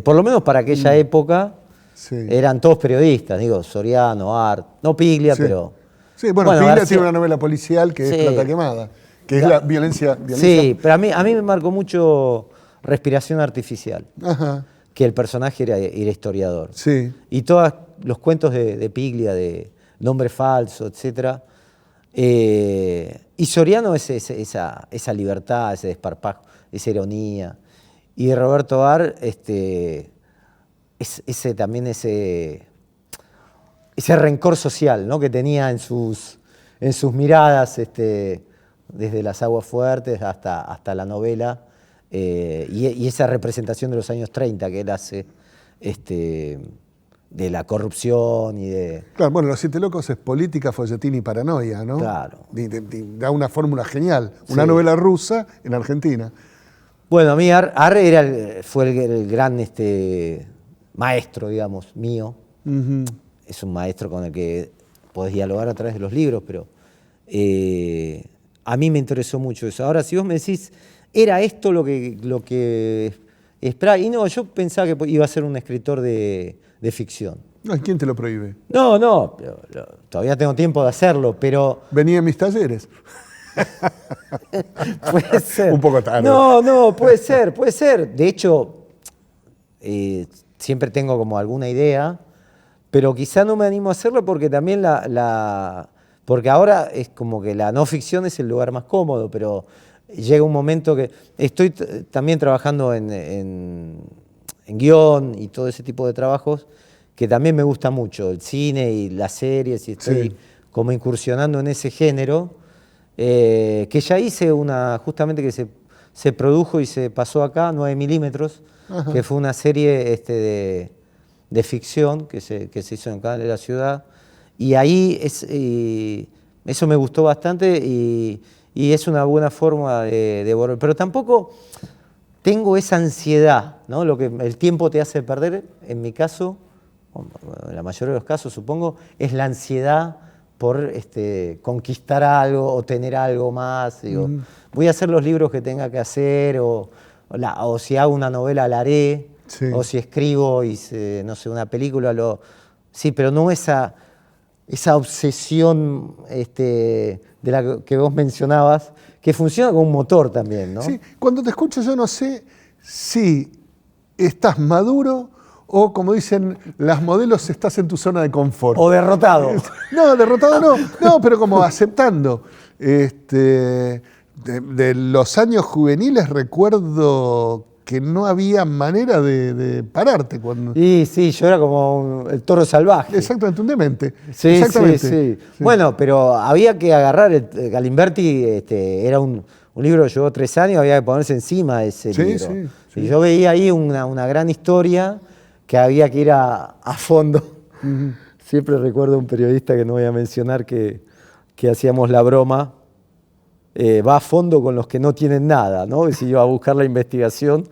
Por lo menos para aquella época Sí. eran todos periodistas, digo, Soriano, Ar, no Piglia, Sí. pero... Sí, bueno, Bueno, Piglia García- tiene una novela policial que Sí. es Plata Quemada, que es la violencia. Sí, pero a mí me marcó mucho Respiración Artificial, Ajá. que el personaje era historiador. Sí. Y todos los cuentos de Piglia, de Nombre Falso, etc. Y Soriano es esa libertad, ese desparpajo, esa ironía. Y Roberto Ar, también ese rencor social, ¿no? Que tenía en sus miradas, desde Las Aguas Fuertes hasta la novela, y esa representación de los años 30 que él hace, de la corrupción y de... Claro, bueno, Los Siete Locos es política, folletín y paranoia, ¿no? Claro. Da una fórmula genial. Una Sí. novela rusa en Argentina. Bueno, a mí Ar fue el gran maestro, digamos, mío. Es un maestro con el que podés dialogar a través de los libros, pero a mí me interesó mucho eso. Ahora, si vos me decís, ¿era esto lo que esperaba? Y no, yo pensaba que iba a ser un escritor de ficción. Ay, ¿quién te lo prohíbe? No, todavía tengo tiempo de hacerlo, pero... Venía a mis talleres. Puede ser. Un poco tarde. No, puede ser. De hecho, siempre tengo como alguna idea, pero quizá no me animo a hacerlo porque también porque ahora es como que la no ficción es el lugar más cómodo, pero llega un momento que estoy también trabajando en guión y todo ese tipo de trabajos que también me gusta mucho, el cine y las series, y estoy como incursionando en ese género, que ya hice justamente que se produjo y se pasó acá, 9 milímetros, Ajá. que fue una serie de ficción que se hizo en el Canal de la Ciudad, y ahí eso me gustó bastante y es una buena forma de volver. Pero tampoco tengo esa ansiedad, ¿no? Lo que el tiempo te hace perder, en mi caso, en la mayoría de los casos supongo, es la ansiedad por conquistar algo o tener algo más. Digo, voy a hacer los libros que tenga que hacer, o si hago una novela la haré, o si escribo no sé, una película, sí, pero no esa obsesión de la que vos mencionabas, que funciona como un motor también, ¿no? Sí, cuando te escucho yo no sé si estás maduro o, como dicen las modelos, estás en tu zona de confort. O derrotado. No, derrotado no, pero como aceptando. De los años juveniles recuerdo que no había manera de pararte. Sí, yo era como el toro salvaje. Exactamente, un demente. Sí, exactamente. Sí. Bueno, pero había que agarrar, Galimberti era un libro que llevó 3 años, había que ponerse encima de ese libro. Sí. Y yo veía ahí una gran historia que había que ir a fondo. Siempre recuerdo un periodista que no voy a mencionar que hacíamos la broma, va a fondo con los que no tienen nada, ¿no? Y si iba a buscar la investigación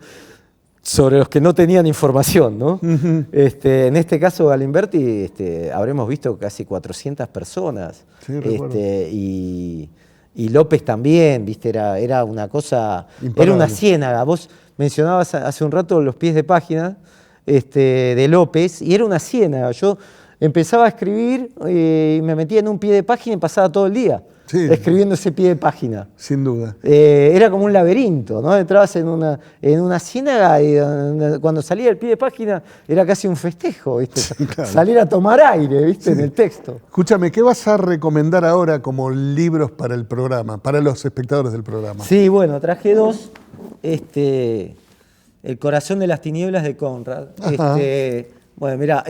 sobre los que no tenían información, ¿no? En este caso, Galimberti, habremos visto casi 400 personas. Sí, recuerdo. Y López también, ¿viste? Era una cosa, imparable. Era una ciénaga. Vos mencionabas hace un rato los pies de página de López, y era una ciénaga. Yo empezaba a escribir y me metía en un pie de página y pasaba todo el día escribiendo ese pie de página. Sin duda. Era como un laberinto, ¿no? Entrabas en una ciénaga y cuando salía el pie de página era casi un festejo, ¿viste? Sí, claro. Salir a tomar aire, ¿viste? En el texto. Escúchame, ¿qué vas a recomendar ahora como libros para el programa, para los espectadores del programa? Sí, bueno, traje 2. El corazón de las tinieblas de Conrad. Bueno, mirá,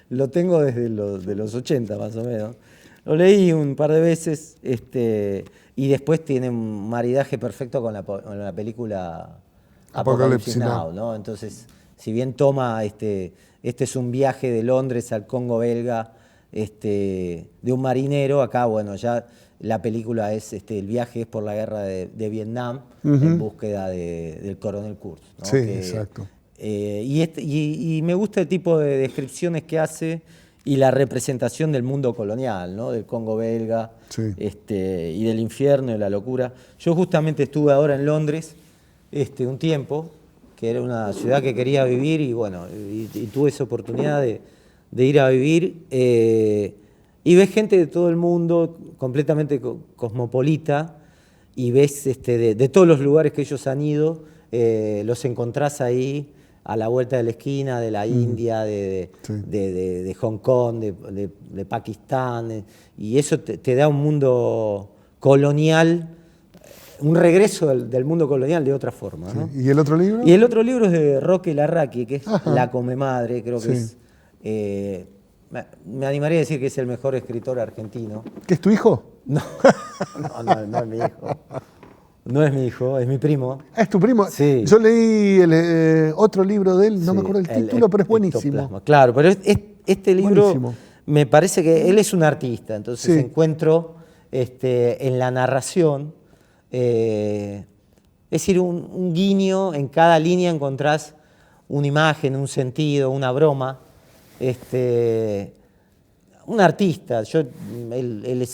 lo tengo desde los 80 más o menos. Lo leí un par de veces y después tiene un maridaje perfecto con la película Apocalipsis Now, ¿no? Entonces, si bien toma, este es un viaje de Londres al Congo belga de un marinero, acá, bueno, ya la película es, el viaje es por la guerra de Vietnam en búsqueda del coronel Kurtz, ¿no? Sí, exacto. Y me gusta el tipo de descripciones que hace y la representación del mundo colonial, ¿no? Del Congo belga, y del infierno, de la locura. Yo justamente estuve ahora en Londres un tiempo, que era una ciudad que quería vivir, y bueno, y tuve esa oportunidad de ir a vivir, y ves gente de todo el mundo, completamente cosmopolita, y ves de todos los lugares que ellos han ido, los encontrás ahí, a la vuelta de la esquina, de la India, de Hong Kong, de Pakistán, y eso te da un mundo colonial, un regreso del mundo colonial de otra forma, ¿no? ¿Y el otro libro? Y el otro libro es de Roque Larraqui, que es La Comemadre, creo que es... me animaría a decir que es el mejor escritor argentino. ¿Qué es tu hijo? No es mi hijo. No es mi hijo, es mi primo. ¿Es tu primo? Sí. Yo leí otro libro de él, no me acuerdo el título, pero es buenísimo. Ectoplasma. Claro, pero este libro Buenísimo. Me parece que él es un artista, entonces encuentro en la narración, es decir, un guiño, en cada línea encontrás una imagen, un sentido, una broma. Un artista, él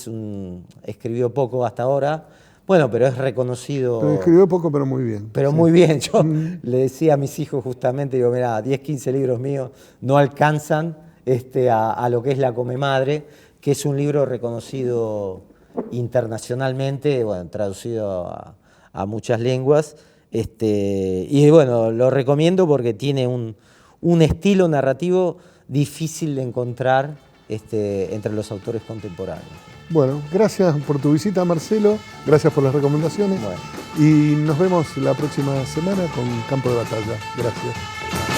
escribió poco hasta ahora, Bueno, pero es reconocido. Te escribió poco, pero muy bien. Pero sí. muy bien. Yo le decía a mis hijos justamente, digo, mira, 10, 15 libros míos no alcanzan a lo que es La Comemadre, que es un libro reconocido internacionalmente, bueno, traducido a muchas lenguas. Y bueno, lo recomiendo porque tiene un estilo narrativo difícil de encontrar entre los autores contemporáneos. Bueno, gracias por tu visita, Marcelo. Gracias por las recomendaciones. Bueno. Y nos vemos la próxima semana con Campo de Batalla. Gracias.